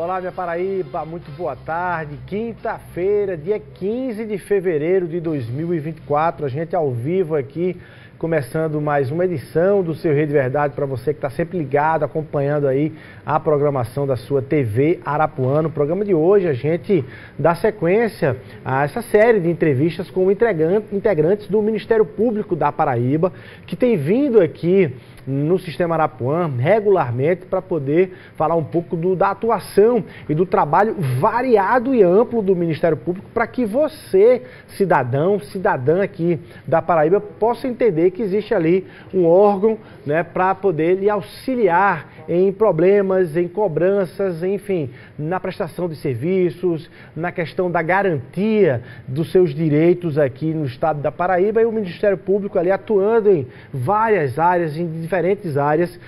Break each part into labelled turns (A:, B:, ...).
A: Olá, minha Paraíba, muito boa tarde. Quinta-feira, dia 15 de fevereiro de 2024, a gente ao vivo aqui, começando mais uma edição do seu Rede Verdade para você que está sempre ligado, acompanhando aí a programação da sua TV Arapuã. No programa de hoje a gente dá sequência a essa série de entrevistas com integrantes do Ministério Público da Paraíba, que tem vindo aqui no Sistema Arapuã regularmente para poder falar um pouco da atuação e do trabalho variado e amplo do Ministério Público para que você, cidadão, cidadã aqui da Paraíba, possa entender que existe ali um órgão, né, para poder lhe auxiliar em problemas, em cobranças, enfim, na prestação de serviços, na questão da garantia dos seus direitos aqui no estado da Paraíba, e o Ministério Público ali atuando em várias áreas, em diferentes áreas,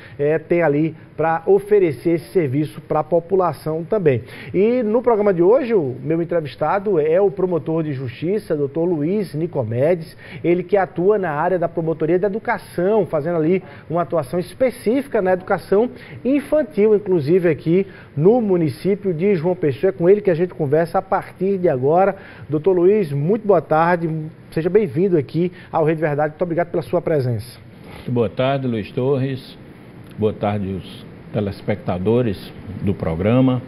A: tem ali para oferecer esse serviço para a população também. E no programa de hoje, o meu entrevistado é o promotor de justiça, Dr. Luiz Nicomedes, ele que atua na área da promotoria da educação, fazendo ali uma atuação específica na educação infantil, inclusive aqui no município de João Pessoa. É com ele que a gente conversa a partir de agora. Dr. Luiz, muito boa tarde, seja bem-vindo aqui ao Rede Verdade, muito obrigado pela sua presença.
B: Boa tarde, Luiz Torres, boa tarde os telespectadores do programa,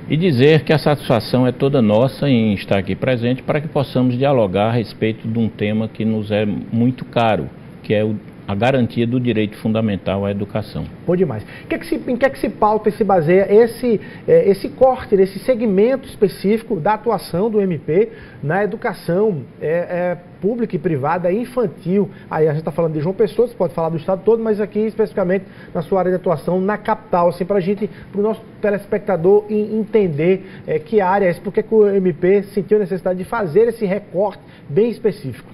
B: e dizer que a satisfação é toda nossa em estar aqui presente para que possamos dialogar a respeito de um tema que nos é muito caro, que é a garantia do direito fundamental à educação.
A: Bom demais. Em que é que se pauta e se baseia esse corte, nesse segmento específico da atuação do MP na educação pública e privada infantil? Aí a gente está falando de João Pessoa, você pode falar do estado todo, mas aqui especificamente na sua área de atuação na capital, assim, para o nosso telespectador entender que área é essa, porque que o MP sentiu a necessidade de fazer esse recorte bem específico.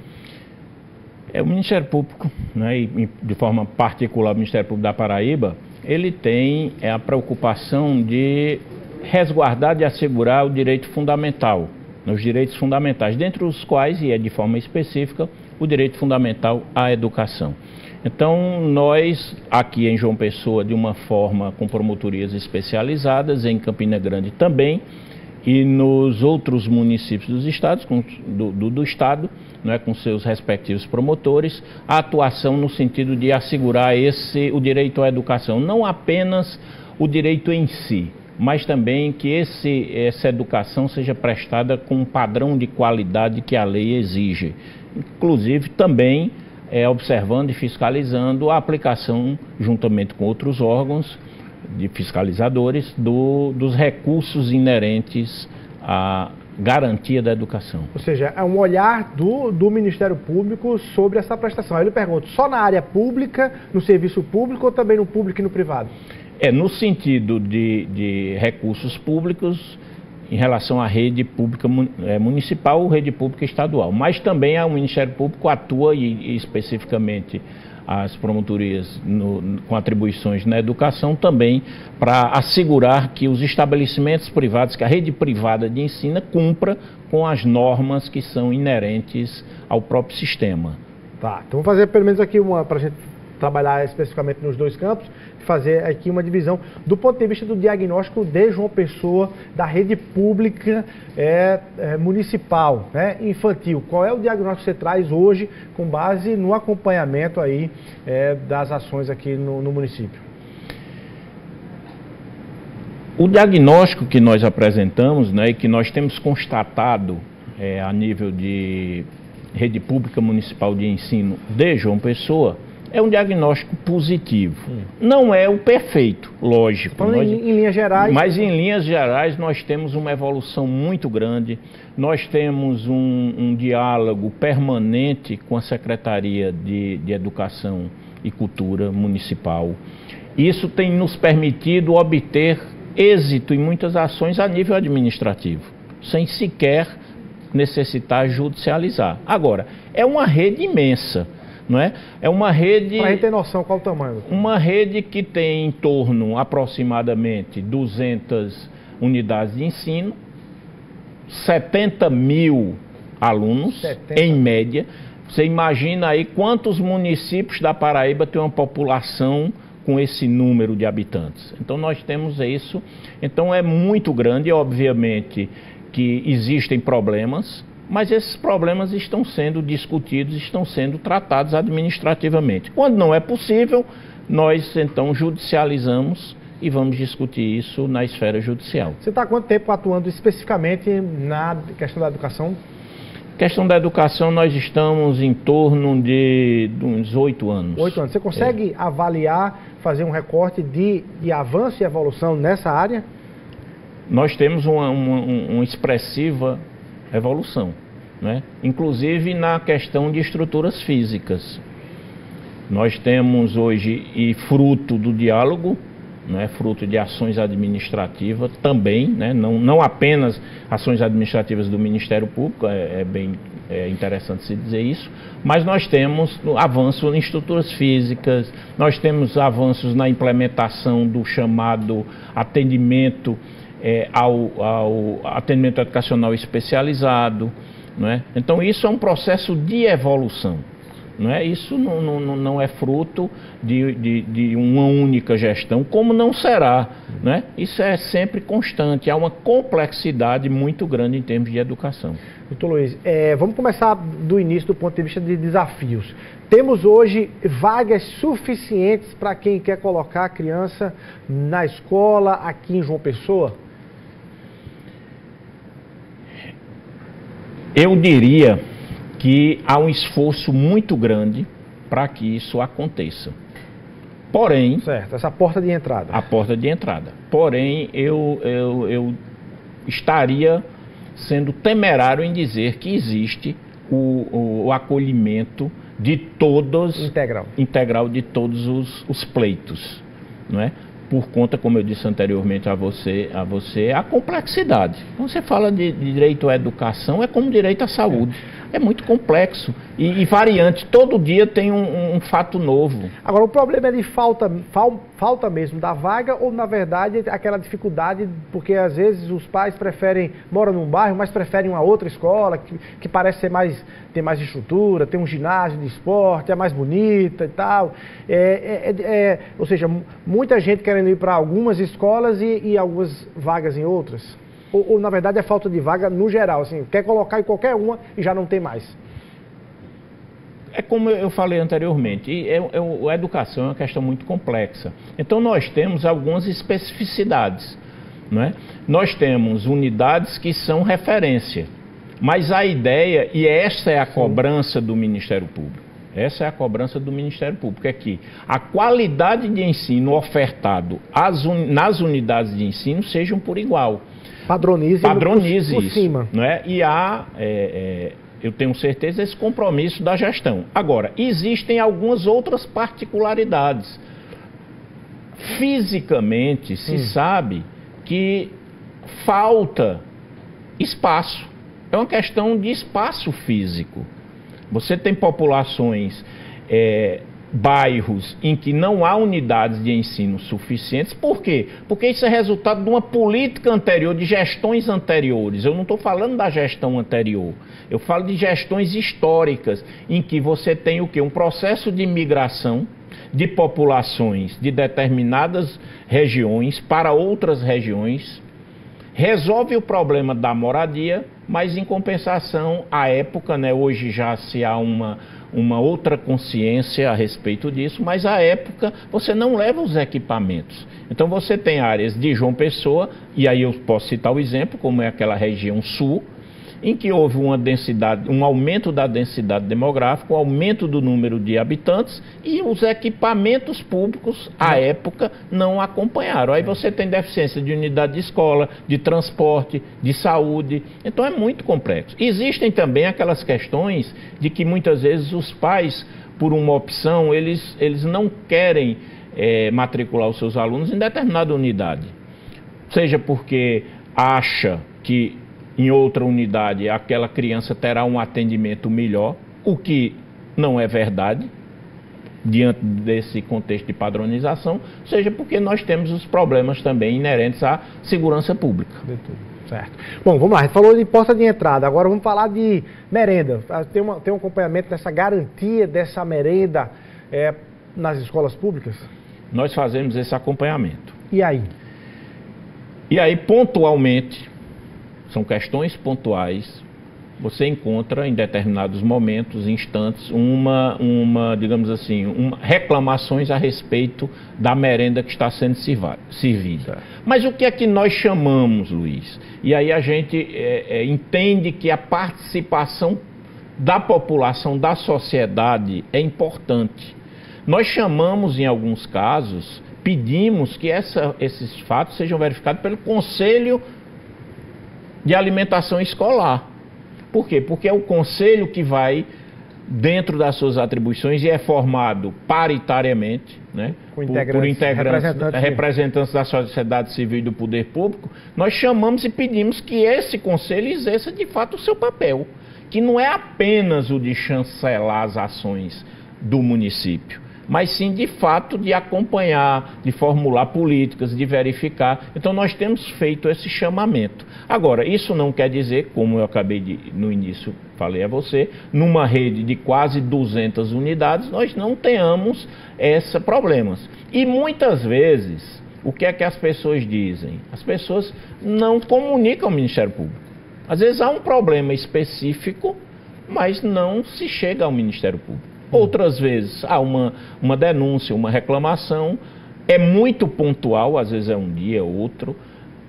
B: O Ministério Público, né, e de forma particular o Ministério Público da Paraíba, ele tem a preocupação de resguardar e assegurar o direito fundamental, os direitos fundamentais, dentre os quais, e de forma específica, o direito fundamental à educação. Então, nós, aqui em João Pessoa, de uma forma com promotorias especializadas, em Campina Grande também, e nos outros municípios dos estados, do estado, né, com seus respectivos promotores, a atuação no sentido de assegurar o direito à educação, não apenas o direito em si, mas também que essa educação seja prestada com um padrão de qualidade que a lei exige, inclusive também observando e fiscalizando a aplicação, juntamente com outros órgãos de fiscalizadores, dos recursos inerentes à garantia da educação.
A: Ou seja, é um olhar do Ministério Público sobre essa prestação. Aí eu lhe pergunto, só na área pública, no serviço público ou também no público e no privado?
B: No sentido de recursos públicos em relação à rede pública municipal ou rede pública estadual. Mas também o Ministério Público atua e especificamente as promotorias com atribuições na educação também para assegurar que os estabelecimentos privados, que a rede privada de ensino cumpra com as normas que são inerentes ao próprio sistema.
A: Tá, então vamos fazer pelo menos aqui para a gente trabalhar especificamente nos dois campos, fazer aqui uma divisão do ponto de vista do diagnóstico de João Pessoa, da rede pública municipal, né, infantil. Qual é o diagnóstico que você traz hoje com base no acompanhamento aí das ações aqui no município?
B: O diagnóstico que nós apresentamos, né, e que nós temos constatado a nível de rede pública municipal de ensino de João Pessoa, é um diagnóstico positivo. Não é o perfeito, lógico.
A: Falando em linhas gerais.
B: Mas em linhas gerais nós temos uma evolução muito grande. Nós temos um diálogo permanente com a Secretaria de Educação e Cultura Municipal. Isso tem nos permitido obter êxito em muitas ações a nível administrativo, sem sequer necessitar judicializar. Agora, é uma rede imensa. Não é? É uma rede...
A: Para a gente ter noção, qual o tamanho?
B: Uma rede que tem em torno, aproximadamente, 200 unidades de ensino, 70 mil alunos, em média. Você imagina aí quantos municípios da Paraíba tem uma população com esse número de habitantes. Então nós temos isso, então é muito grande, obviamente que existem problemas, mas esses problemas estão sendo discutidos, estão sendo tratados administrativamente. Quando não é possível, nós então judicializamos e vamos discutir isso na esfera judicial.
A: Você está há quanto tempo atuando especificamente na questão da educação?
B: Questão da educação, nós estamos em torno de uns 8 anos.
A: 8 anos. Você consegue avaliar, fazer um recorte de avanço e evolução nessa área?
B: Nós temos uma expressiva evolução, né? Inclusive na questão de estruturas físicas. Nós temos hoje, e fruto do diálogo, né, fruto de ações administrativas também, né, não apenas ações administrativas do Ministério Público, é bem interessante se dizer isso, mas nós temos avanços em estruturas físicas, nós temos avanços na implementação do chamado atendimento ao atendimento educacional especializado, né? Então isso é um processo de evolução. Não é? Isso não é fruto de uma única gestão, como não será. Né? Isso é sempre constante, há uma complexidade muito grande em termos de educação.
A: Doutor Luiz, vamos começar do início, do ponto de vista de desafios. Temos hoje vagas suficientes para quem quer colocar a criança na escola aqui em João Pessoa?
B: Eu diria que há um esforço muito grande para que isso aconteça. Porém...
A: Certo, essa porta de entrada.
B: A porta de entrada. Porém, eu estaria sendo temerário em dizer que existe o acolhimento de todos... Integral de todos os pleitos, não é? Por conta, como eu disse anteriormente a você, a complexidade. Quando você fala de direito à educação, é como direito à saúde. É muito complexo e variante. Todo dia tem um fato novo.
A: Agora, o problema é de falta mesmo da vaga ou, na verdade, aquela dificuldade, porque às vezes os pais moram num bairro, mas preferem uma outra escola, que parece ter mais estrutura, tem um ginásio de esporte, é mais bonita e tal. Ou seja, muita gente querendo ir para algumas escolas e algumas vagas em outras. Ou, na verdade, é falta de vaga no geral, assim, quer colocar em qualquer uma e já não tem mais?
B: É como eu falei anteriormente, a educação é uma questão muito complexa. Então, nós temos algumas especificidades, não é? Nós temos unidades que são referência, mas a ideia, e essa é a cobrança do Ministério Público, essa é a cobrança do Ministério Público, é que a qualidade de ensino ofertado nas unidades de ensino sejam por igual. Padronize
A: por
B: isso,
A: cima.
B: Não é? E há, eu tenho certeza, esse compromisso da gestão. Agora, existem algumas outras particularidades. Fisicamente, se sabe que falta espaço. É uma questão de espaço físico. Você tem populações, bairros em que não há unidades de ensino suficientes. Por quê? Porque isso é resultado de uma política anterior, de gestões anteriores. Eu não estou falando da gestão anterior. Eu falo de gestões históricas, em que você tem o quê? Um processo de migração de populações de determinadas regiões para outras regiões, resolve o problema da moradia, mas em compensação, à época, né, hoje já se há uma outra consciência a respeito disso, mas à época você não leva os equipamentos. Então você tem áreas de João Pessoa, e aí eu posso citar o exemplo, como é aquela região sul, em que houve um aumento da densidade demográfica, um aumento do número de habitantes e os equipamentos públicos, à época, não acompanharam. Aí você tem deficiência de unidade de escola, de transporte, de saúde. Então é muito complexo. Existem também aquelas questões de que muitas vezes os pais, por uma opção, eles não querem matricular os seus alunos em determinada unidade. Seja porque acha que em outra unidade aquela criança terá um atendimento melhor, o que não é verdade, diante desse contexto de padronização, seja porque nós temos os problemas também inerentes à segurança pública.
A: Certo. Bom, vamos lá, a gente falou de porta de entrada, agora vamos falar de merenda. Tem um acompanhamento dessa garantia dessa merenda nas escolas públicas?
B: nós fazemos esse acompanhamento.
A: E aí?
B: E aí, pontualmente, são questões pontuais, você encontra em determinados momentos, instantes, digamos assim, reclamações a respeito da merenda que está sendo servida. Mas o que é que nós chamamos, Luiz? E aí a gente entende que a participação da população, da sociedade, é importante. Nós chamamos, em alguns casos, pedimos que esses fatos sejam verificados pelo Conselho de Alimentação Escolar. Por quê? Porque é o conselho que vai, dentro das suas atribuições, e é formado paritariamente, né, por representantes da sociedade civil e do poder público. Nós chamamos e pedimos que esse conselho exerça de fato o seu papel, que não é apenas o de chancelar as ações do município, mas sim, de fato, de acompanhar, de formular políticas, de verificar. Então, nós temos feito esse chamamento. Agora, isso não quer dizer, como eu acabei no início, falei a você, numa rede de quase 200 unidades, nós não tenhamos esses problemas. E, muitas vezes, o que é que as pessoas dizem? As pessoas não comunicam ao Ministério Público. Às vezes, há um problema específico, mas não se chega ao Ministério Público. Outras vezes há uma denúncia, uma reclamação, é muito pontual, às vezes é um dia, outro,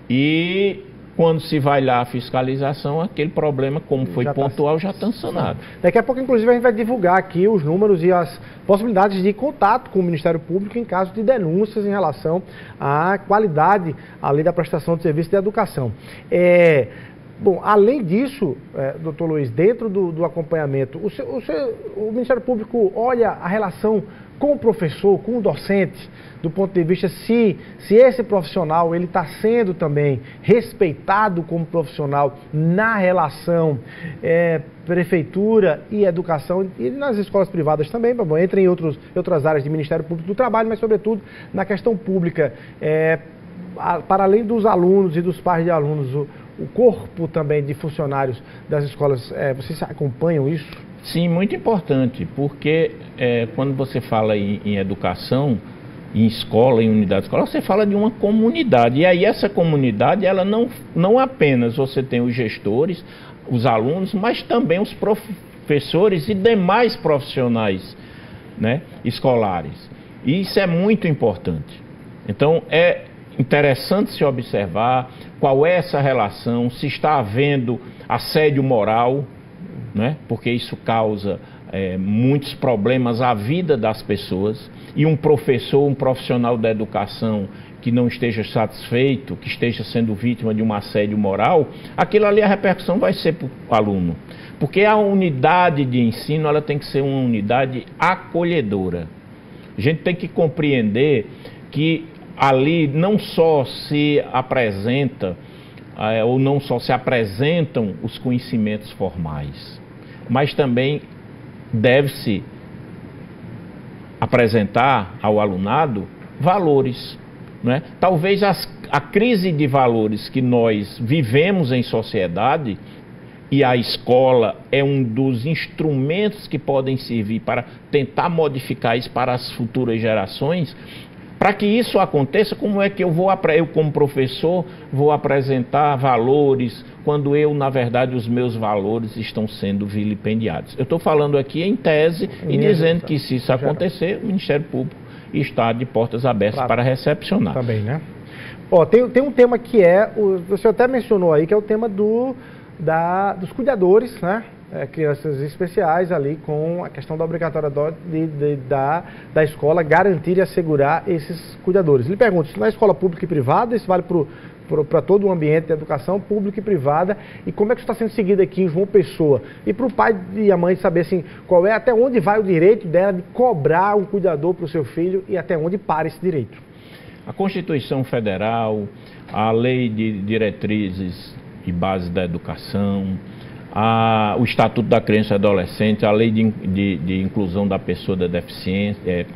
B: e quando se vai lá a fiscalização, aquele problema, como foi pontual, já está sanado.
A: Daqui a pouco, inclusive, a gente vai divulgar aqui os números e as possibilidades de contato com o Ministério Público em caso de denúncias em relação à qualidade, além da prestação de serviço de educação. Bom, além disso, doutor Luiz, dentro do acompanhamento, o Ministério Público olha a relação com o professor, com o docente, do ponto de vista se esse profissional ele está sendo também respeitado como profissional na relação prefeitura e educação, e nas escolas privadas também, entre em outras áreas de Ministério Público do Trabalho, mas sobretudo na questão pública, para além dos alunos e dos pais de alunos, o corpo também de funcionários das escolas, vocês acompanham isso?
B: Sim, muito importante, porque quando você fala em educação, em escola, em unidade escolar, você fala de uma comunidade. E aí essa comunidade, ela não apenas você tem os gestores, os alunos, mas também os professores e demais profissionais, né, escolares. E isso é muito importante. Então, é interessante se observar qual é essa relação, se está havendo assédio moral, né? Porque isso causa muitos problemas à vida das pessoas, e um professor, um profissional da educação que não esteja satisfeito, que esteja sendo vítima de um assédio moral, aquilo ali, a repercussão vai ser para o aluno. Porque a unidade de ensino, ela tem que ser uma unidade acolhedora. A gente tem que compreender que ali não só se apresenta, ou não só se apresentam os conhecimentos formais, mas também deve-se apresentar ao alunado valores, né? Talvez a crise de valores que nós vivemos em sociedade, e a escola é um dos instrumentos que podem servir para tentar modificar isso para as futuras gerações. Para que isso aconteça, como é que eu como professor, vou apresentar valores, quando na verdade, os meus valores estão sendo vilipendiados? Eu estou falando aqui em tese e dizendo que, se isso acontecer, o Ministério Público está de portas abertas para recepcionar.
A: Também, né? Tem um tema que você até mencionou aí, que é o tema dos cuidadores, né? Crianças especiais ali, com a questão da obrigatoriedade da escola garantir e assegurar esses cuidadores. Lhe pergunto, se na escola pública e privada, isso vale para todo o ambiente de educação pública e privada, e como é que isso está sendo seguido aqui em João Pessoa? E para o pai e a mãe saber assim, até onde vai o direito dela de cobrar um cuidador para o seu filho e até onde para esse direito?
B: A Constituição Federal, a Lei de Diretrizes e Bases da Educação, o Estatuto da Criança e Adolescente, a Lei de Inclusão da Pessoa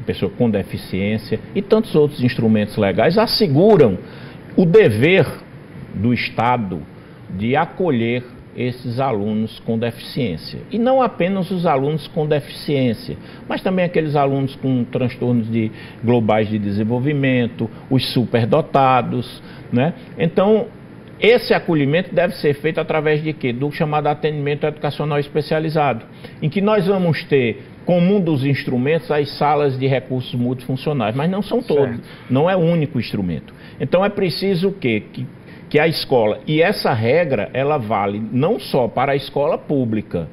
B: pessoa com deficiência e tantos outros instrumentos legais asseguram o dever do Estado de acolher esses alunos com deficiência. E não apenas os alunos com deficiência, mas também aqueles alunos com transtornos globais de desenvolvimento, os superdotados, né? Então, esse acolhimento deve ser feito através de quê? Do chamado atendimento educacional especializado, em que nós vamos ter, como um dos instrumentos, as salas de recursos multifuncionais, mas não são todos, não é o único instrumento. Então é preciso o quê? Que a escola, e essa regra, ela vale não só para a escola pública.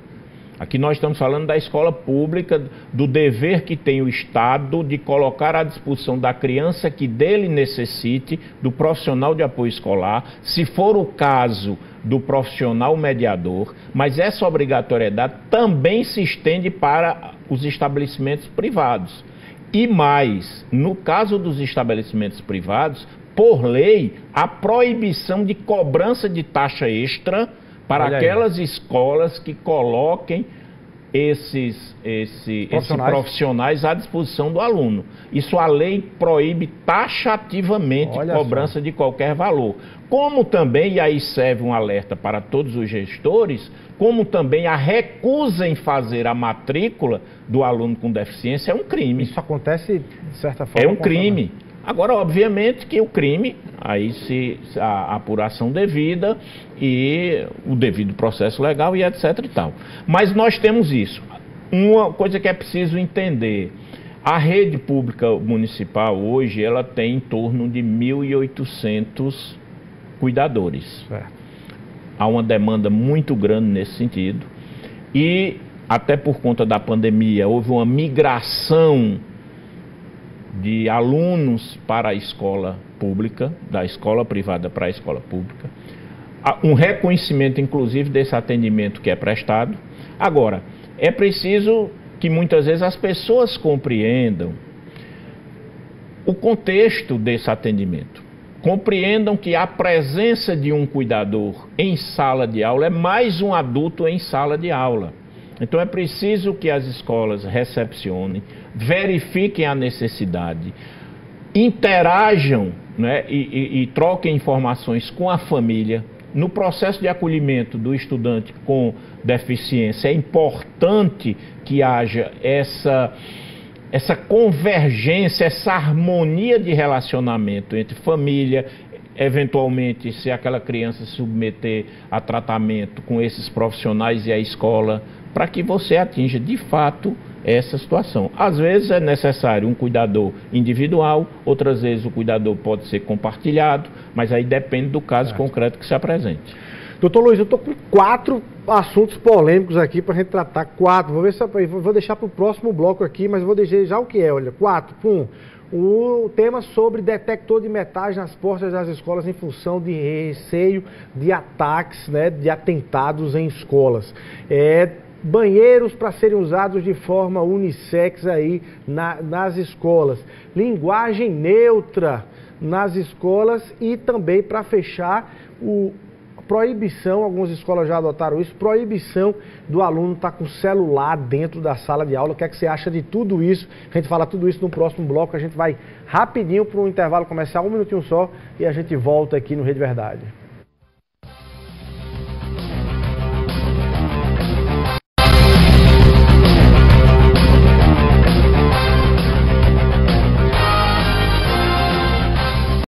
B: Aqui nós estamos falando da escola pública, do dever que tem o Estado de colocar à disposição da criança que dele necessite, do profissional de apoio escolar, se for o caso do profissional mediador, mas essa obrigatoriedade também se estende para os estabelecimentos privados. E mais, no caso dos estabelecimentos privados, por lei, a proibição de cobrança de taxa extra para aquelas escolas que coloquem esses profissionais à disposição do aluno. Isso a lei proíbe taxativamente cobrança de qualquer valor. Como também, e aí serve um alerta para todos os gestores, como também a recusa em fazer a matrícula do aluno com deficiência é um crime.
A: Isso acontece, de certa forma...
B: É um crime. Agora, obviamente que o crime, aí a apuração devida e o devido processo legal e etc e tal. Mas nós temos isso. Uma coisa que é preciso entender, a rede pública municipal hoje, ela tem em torno de 1.800 cuidadores. Certo. Há uma demanda muito grande nesse sentido e até por conta da pandemia houve uma migração de alunos para a escola pública, da escola privada para a escola pública, um reconhecimento inclusive desse atendimento que é prestado. Agora, é preciso que muitas vezes as pessoas compreendam o contexto desse atendimento, compreendam que a presença de um cuidador em sala de aula é mais um adulto em sala de aula. Então é preciso que as escolas recepcionem, verifiquem a necessidade, interajam, né, e troquem informações com a família. No processo de acolhimento do estudante com deficiência, é importante que haja essa convergência, essa harmonia de relacionamento entre família, eventualmente, se aquela criança se submeter a tratamento com esses profissionais e a escola, para que você atinja de fato essa situação. Às vezes é necessário um cuidador individual, outras vezes o cuidador pode ser compartilhado, mas aí depende do caso concreto que se apresente.
A: Doutor Luiz, eu estou com 4 assuntos polêmicos aqui para a gente tratar. 4, vou ver se vou deixar para o próximo bloco aqui, mas vou deixar já o que é, olha, 4. O tema sobre detector de metais nas portas das escolas em função de receio de ataques, né, de atentados em escolas. Banheiros para serem usados de forma unissex aí nas escolas. Linguagem neutra nas escolas e também, para fechar, proibição, algumas escolas já adotaram isso, proibição do aluno estar com celular dentro da sala de aula. O que é que você acha de tudo isso? A gente fala tudo isso no próximo bloco, a gente vai rapidinho para um intervalo comercial, 1 minutinho só, e a gente volta aqui no Rede Verdade.